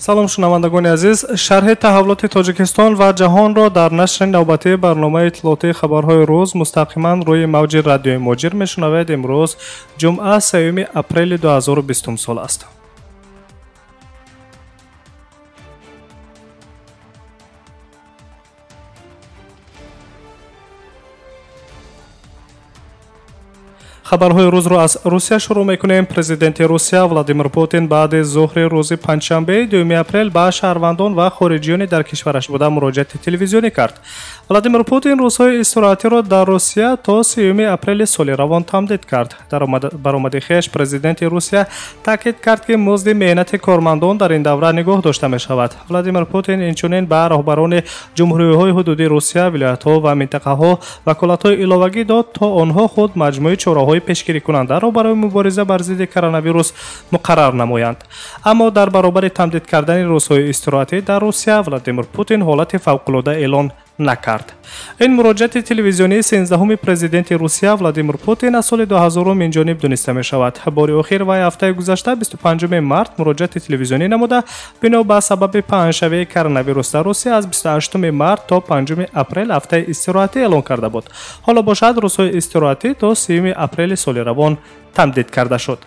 салом шунавандагони азиз, шарҳи таҳаввулоти Тоҷикистон ва ҷаҳонро дар нашри навбатии барномаи иттилоотии хабарҳои рӯз мустақиман рӯи мавҷи радиои Моҷир мешунавед. Имрӯз ҷумъа 3 апрели 2020 сол аст. хабарҳои рӯзро аз Русия шурӯъ мекунем. Президенти Русия Владимир Путин баъди зуҳри рӯзи панҷшанбе 2 апрел ба шаҳрвандон ва хориҷиёни дар кишвараш буда муроҷиати телевизионӣ кард. Владимир Путин рӯзҳои истироҳатиро дар Русия то 3 апрели соли равон тамдид кард. Дар баромади хеш президенти Русия таъкид кард ки музди меҳнати кормандон дар ин давра нигоҳ дошта мешавад. Владимир Путин инчунин ба роҳбарони ҷумҳуриҳои ҳудудии Русия, вилоятҳо ва минтақаҳо ваколатҳои иловагӣ дод, то онҳо худ маҷмӯи чораҳои пешгирикунандаро барои мубориза бар зидди коронавирус муқаррар намоянд. Аммо дар баробари тамдид кардани рӯзҳои истироҳатӣ дар Русия Владимир Путин ҳолати фавқулода эълон накард. Ин муроҷиати телевизионии 13-уми президенти Русия Владимир Путин аз соли 2000 инҷониб дониста мешавад. Бори охир вай ҳафтаи гузашта 25 март муроҷиати телевизионӣ намуда, бино ба сабаби паҳншавии коронавирус дар Русия аз 28 март то 5 апрел ҳафтаи истироҳатӣ эълон карда буд. ҳоло бошад рӯзҳои истироҳатӣ то 3 апрели соли равон тамдид карда шуд.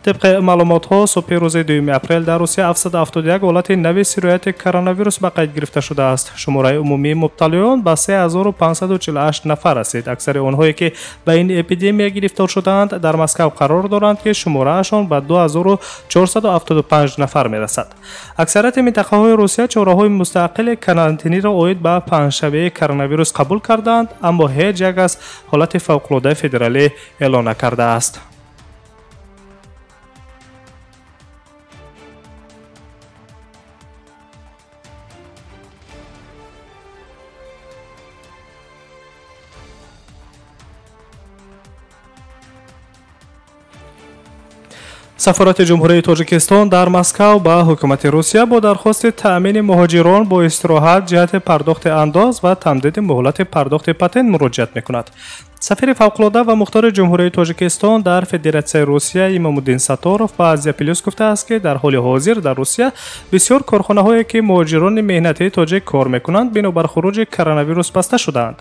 طبق маълумотҳо субҳи рӯзи 2 апрел дар Русия 771 ҳолати нави сирояти коронавирус ба қайд гирифта шудааст. шумораи умумии мубталиён ба 3548 нафар расид. аксари онҳое ки ба ин эпидемия гирифтор шудаанд дар Москав қарор доранд ки шумораашон ба 2475 нафар мерасад. аксарияти минтақаҳои Русия чораҳои мустақили карантиниро оид ба паҳншавии коронавирус қабул кардаанд, аммо ҳеҷ як аз ҳолати фавқулодаи федералӣ эълон накардааст. сафорати ҷумҳурии Тоҷикистон дар Москав ба ҳукумати Русия бо дархости таъмини муҳоҷирон бо истироҳат ҷиҳати пардохти андоз ва тамдиди муҳлати пардохти патент муроҷиат мекунад. сафири фавқулода ва мухтори ҷумҳурии Тоҷикистон дар Федератсияи Русия Имомуддин Саторов ба Азия Плюс гуфтааст ки дар ҳоли ҳозир дар Русия бисёр корхонаҳое ки муҳоҷирони меҳнатии тоҷик кор мекунанд бино бар хуруҷи коронавирус баста шудаанд.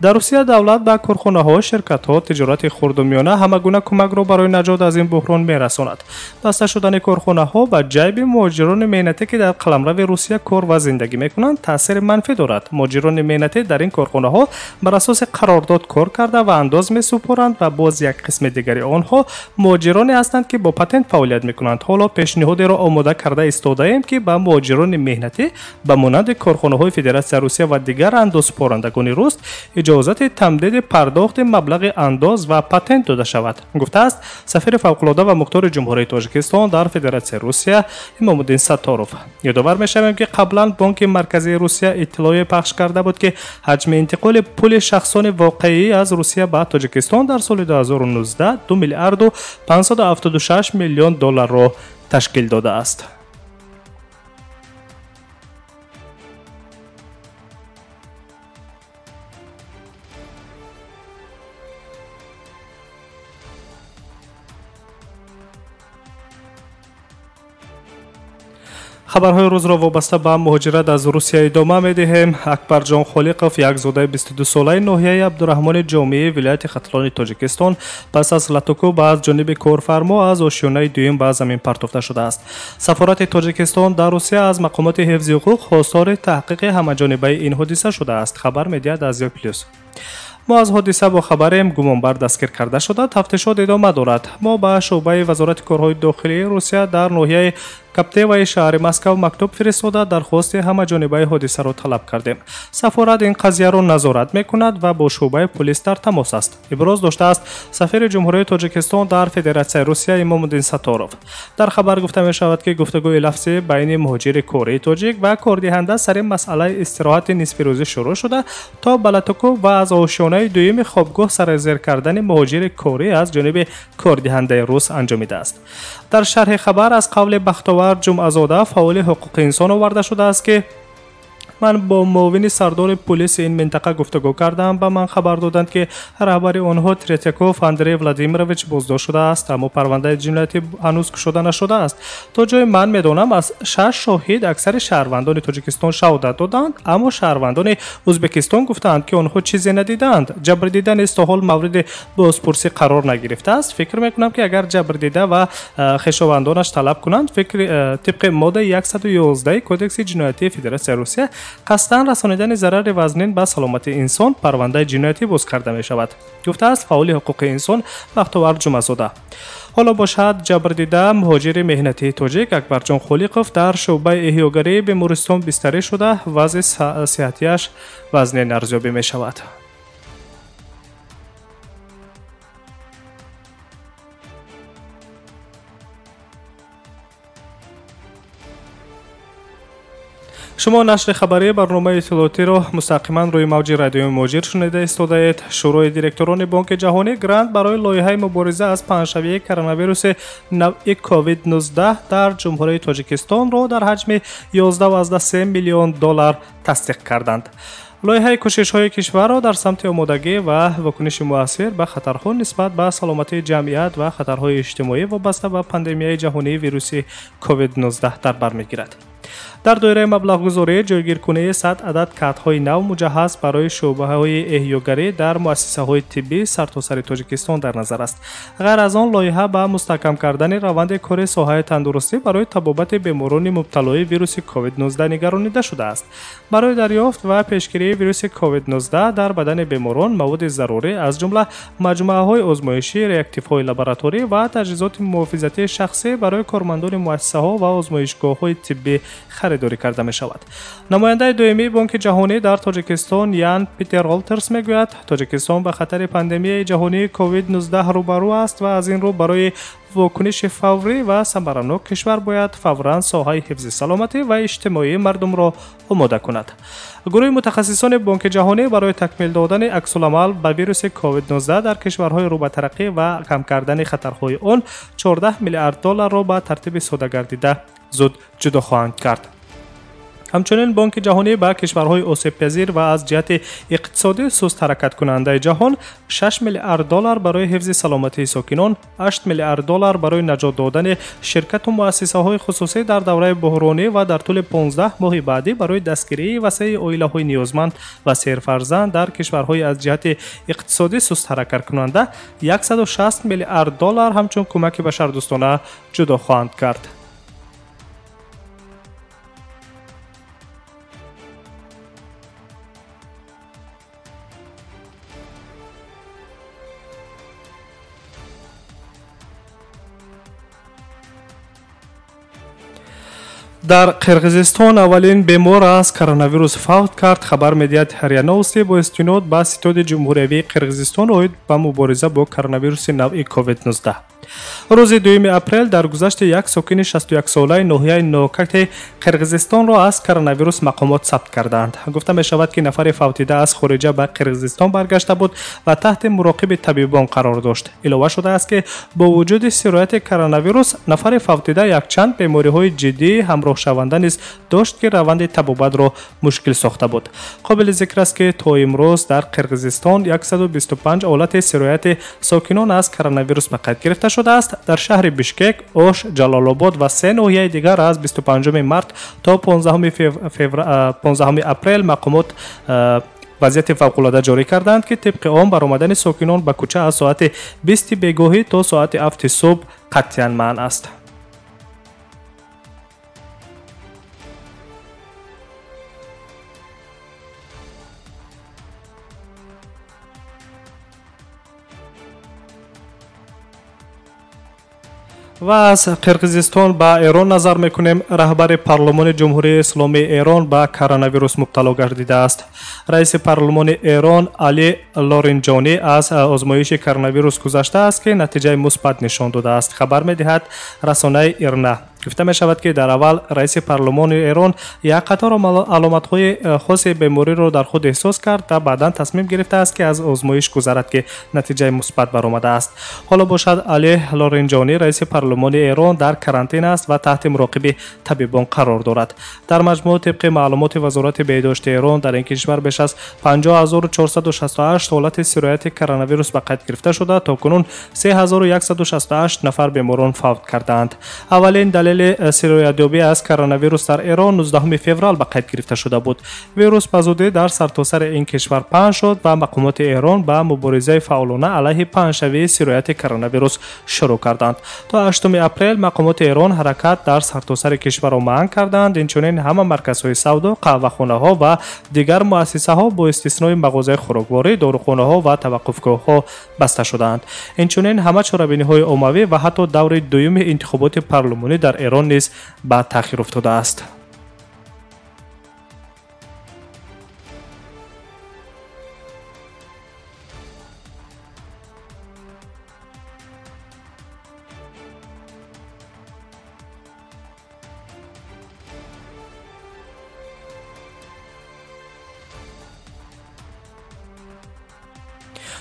дар Русия давлат ба корхонаҳо, ширкатҳо, тиҷорати хурдумёна ҳама гуна кӯмакро барои наҷот аз ин буҳрон мерасонад. баста шудани корхонаҳо ба ҷайби муҳоҷирони меҳнатӣ ки дар қаламрави Русия кор ва зиндагӣ мекунанд таъсири манфӣ дорад. муҳоҷирони меҳнатӣ дар ин корхонаҳо бар асоси қарордод кор карда ва андоз месупоранд ва боз як қисми дигари онҳо муҳоҷироне ҳастанд ки бо патент фаъолият мекунанд. ҳоло пешниҳодеро омода карда истодаем ки ба муҳоҷирони меҳнатӣ ба монанди корхонаҳои Федератсияи Русия ва дигар андозсупорандагони рус иҷозати тамдиди пардохти маблағи андоз ва патент дода шавад, гуфтааст сафири фавқулода ва мухтори ҷумҳурии Тоҷикистон дар Федератсияи Русия Имомуддин Саторов. ёдовар мешавем ки қаблан Бонки Марказии Русия иттилоие пахш карда буд ки ҳаҷми интиқоли пули шахсони воқеӣ аз Русия ба Тоҷикистон дар соли 2019 2 миллиарду 576 миллион долларро ташкил додааст. хабарҳои рӯзро вобаста ба муҳоҷират аз Русия идома медиҳем. Акбарҷон Холиқов, як зодаи 22-солаи ноҳияи Абдурахмони Ҷомеӣ, вилояти Хаталони Тоҷикистон, пас аз латукуб аз ҷониби корфармо аз ошёнаи дуюм ба замин партофта шудааст. сафорати Тоҷикистон дар Русия аз мақомоти ҳифзи ҳуқуқ хостори таҳқиқи ҳамаҷонибаи ин ҳодиса шудааст. хабар медиҳад Азия Плюс. мо аз ҳодиса бохабарем. гумонбар дастгир карда шуда тафтишот идома дорад. мо ба шуъбаи вазорати корҳои дохилии Русия дар ноҳияи Каптеваи шаҳри Москав мактуб фиристода дархости ҳамаҷонибаи ҳодисаро талаб кардем. сафорат ин қазияро назорат мекунад ва бо шуъбаи полис дар тамос аст, иброз доштааст сафири ҷумҳурии Тоҷикистон дар Федератсияи Русия Имомуддин Саторов. дар хабар гуфта мешавад ки гуфтагӯи лафзӣ байни муҳоҷири кории тоҷик ва кордиҳанда сари масъалаи истироҳати нисфирӯзӣ шурӯъ шуда то ба латукуб ва аз ошёнаи дуюми хобгоҳ сарзер кардани муҳоҷири корӣ аз ҷониби кордиҳандаи рус анҷомидааст. дар шарҳи хабар аз қавли бахтовар ҷумъазода фаъоли ҳуқуқи инсон оварда шудааст ки من با معاون سردار پلیس این منطقه گفتگو کردم. به من خبر دادند که رهبر آنها تریتیکوف اندری ولادیمیرویچ بازداشت شده است، اما پرونده جنایتی هنوز کشوده نشده است. تا جای من میدانم از 6 شاهد اکثر شهروندان تاجیکستان شهادت دادند، اما شهروندان ازبکستان گفتند که آنها چیزی ندیدند. جبر دیدن است تا حال مورد بازپرسی قرار نگرفته است. فکر میکنم که اگر جبر دیده و خویشاوندانش طلب کنند، طبق ماده 111 کودکس جنایتی فدراسیون روسیه قصداً رسانیدن ضرر وزنین به سلامت انسان پرونده جنایتی باز کرده می شود، گفته است فعال حقوق انسان بختیار جمعه‌زاده. حالا باشد جبر دیده مهاجر مهنتی تاجیک اکبرجان خلیقوف در شعبه احیاگری بیمارستان بستری شده، وضع صحتیش وزنین ارزیابی می شود. شما نشر خبری برنامه اطلاعاتی را مستقیما روی موج رادیو مهاجر شنیده استودید. شورای دیرکتوران بانک جهانی گرانت برای لایحه مبارزه از پنجشنبه کرونا ویروس نوع کووید 19 در جمهوری تاجیکستان را در حجم 11.3 میلیون دلار تصدیق کردند. لایحه کوشش‌های کشور را در سمت آمادگی و واکنش مؤثر به خطرها نسبت به سلامت جمعیت و خطرهای اجتماعی وابسته به پاندمی جهانی ویروس کووید 19 در بر می‌گیرد. در دایره مبلغ‌گذاری جایگیر کنه 100 عدد کارت‌های نو مجهز برای شعبه‌های احیاگری در مؤسسه‌های طبی سرتاسر تاجیکستان در نظر است. غیر از آن لایحه به مستحکم کردن روند کار ساحه تندرستی برای تبابت بیماران مبتلای ویروس کووید 19 نگرانیده شده است. برای دریافت و پیشگیری ویروس کووید 19 در بدن بیماران مواد ضروری از جمله مجموعه‌های آزمایشی، ریاکتیوهای لابراتوری و تجهیزات محافظتی شخصی برای کارمندان مؤسسه‌ها و آزمایشگاه‌های طبی خریداری کرده می شود. نماینده دومی بانک جهانی در تاجیکستان یان پیتر آلترس میگوید تاجیکستان به خطر پاندمی جهانی کووید 19 روبرو است و از این رو برای واکنش فوری و ثمراناک کشور باید فوراً ساحه حفظ سلامتی و اجتماعی مردم را آماده کند. گروه متخصصان بانک جهانی برای تکمیل دادن عکس‌العمل به ویروس کووید 19 در کشورهای رو به ترقی و کم کردن خطرهای آن 14 میلیارد دلار را به ترتیب سوده گردیده زود جدا خواهند کرد. همچنین بانک جهانی به کشورهای آسیب پذیر و از جهت اقتصادی سست حرکت کننده جهان 6 میلیارد دلار برای حفظ سلامتی ساکنان، 8 میلیارد دلار برای نجات دادن شرکت و مؤسسه‌های خصوصی در دوره بحرانی و در طول 15 ماه بعدی برای دستگیری وسیع عائله‌های نیازمند و سرفرزند در کشورهای از جهت اقتصادی سست حرکت کننده 160 میلیارد دلار همچون کمک بشردوستانه جدا خواهند کرد. در قرقیزستان اولین بیمار از کرونا ویروس فوت کرد. خبر می‌دهد هریا نوستی با استناد به ستاد جمهوری قرقیزستان اوید با مبارزه با کرونا ویروس نوع کووید 19. روز 2 اپریل در گذشت یک ساکن 61 ساله ناحیه نوکت قرقیزستان را از کرونا ویروس مقامات ثبت کردند. گفته می شود که نفر فوتیده از خارج به قرقیزستان برگشته بود و تحت مراقبت طبیبان قرار داشت. علاوه شده است که با وجود سرایت کرونا ویروس نفر فوتیده یک چند بیماری‌های جدی همراه شونده نیز داشت که روند طبابت را مشکل ساخته بود. قابل ذکر است که تا امروز در قرقیزستان 125 حالت سرایت ساکنان از کرونا ویروس به قید گرفته شده است. در شهر بشکک، اوش، جلال آباد و 3 ناحیه دیگر از 25 مارس تا 15 اپریل مقامات وضعیت فوق‌العاده جاری کردند که طبق آن برآمدن ساکنان به کوچه از ساعت 20 بیگاهی تا ساعت 7 صبح قطعاً منع است. و از قرقیزستان به ایران نظر میکنیم. رهبر پارلمان جمهوری اسلامی ایران به کرونا ویروس مبتلا گردیده است. رئیس پارلمان ایران علی لارنجانی از آزمایش کرونا ویروس گذشته است که نتیجه مثبت نشان داده است. خبر میدهد رسانه ایرنا. گفته می شود که در اول رئیس پارلمان ایران یک قطار علامت‌های خاص بیماری را در خود احساس کرد و بعدا تصمیم گرفته است که از آزمایش گذرد که نتیجه مثبت برآمده است. حالا باشد علی لارنجانی رئیس پارلمان ایران در کرانتین است و تحت مراقبه طبیبان قرار دارد. در مجموع طبق معلومات وزارت بهداشت ایران در این کشور بیش از 50468 حالت سرایت کرونا ویروس به قید گرفته شده. تاکنون 3168 نفر بیماران فوت کردند. اولین دلیل سرایت‌یابی از کرونا ویروس در ایران 19 فوریه به قید گرفته شده بود. ویروس بزودی در سرتاسر این کشور پنهان شد و مقامات ایران به مبارزه فعالانه علیه پنهانشوی سرایت کرونا ویروس شروع کردند. تا 8 اپریل مقامات ایران حرکت در سرتاسر کشور را منع کردند. اینچنین همه مرکزهای سودا، قهوه‌خانه‌ها و دیگر مؤسسه‌ها با استثنای مغازه خوراکواری، داروخانه‌ها و توقفگاه‌ها بسته شدند. اینچنین همه چاره‌بینی‌های عمومی و حتی دور دوم انتخابات پارلمانی در ایران نیز به تأخیر افتاده است.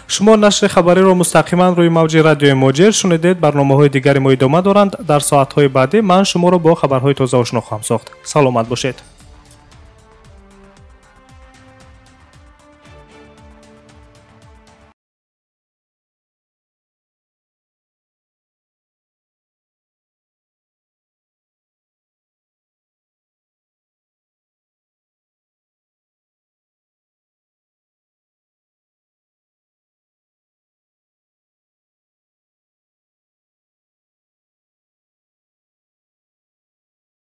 شما نشر خبری را مستقیما روی موج رادیو موجر شنیدید. برنامه‌های دیگری ما ادامه دارند. در ساعت‌های بعدی من شما را با خبرهای تازه آشنا خواهم ساخت. سلامت باشید.